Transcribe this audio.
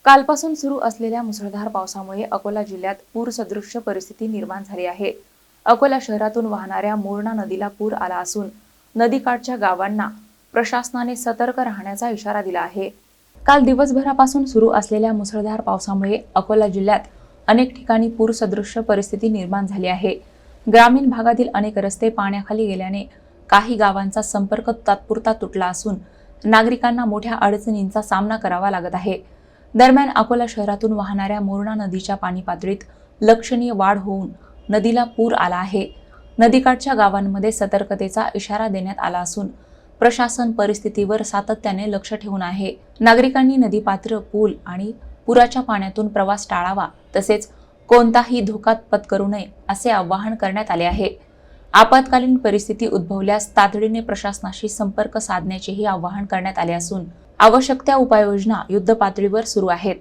कालपासून सुरू असलेल्या मुसळधार पावसामुळे अकोला जिल्ह्यात पूरसदृश्य परिस्थिती निर्माण झाली आहे। अकोला शहरातून वाहणाऱ्या मोरणा नदीला पूर आला असून नदीकाठच्या गावांना प्रशासनाने सतर्क राहण्याचा इशारा दिला आहे। काल दिवसभरापासून सुरू असलेल्या मुसळधार पावसामुळे अकोला जिल्ह्यात अनेक ठिकाणी पूरसदृश्य परिस्थिती निर्माण झाली आहे। ग्रामीण भागातील अनेक रस्ते पाण्याखाली गेल्याने काही गावांचा संपर्क तात्पुरता तुटला असून नागरिकांना मोठ्या अडचणींचा सामना करावा लागत आहे। दरम्यान अकोला शहरातून वाहणाऱ्या मोरणा नदीच्या पाणी पातळीत लक्षणीय वाढ होऊन नदीला पूर आला आहे। नदीकाठच्या गावांमध्ये सतर्कतेचा इशारा देण्यात आला असून प्रशासन परिस्थितीवर सातत्याने लक्ष ठेवून आहे। नागरिकांनी नदीपात्र, पूल आणि पुराच्या पाण्यातून प्रवास टाळावा, तसेच कोणताही धोका पत्करू नये असे आवाहन करण्यात आले आहे। आपत्कालीन परिस्थिती उद्भवल्यास तातडीने प्रशासनाशी संपर्क साधण्याचेही आवाहन करण्यात आले असून आवश्यक त्या उपाययोजना युद्धपातळीवर सुरू आहेत।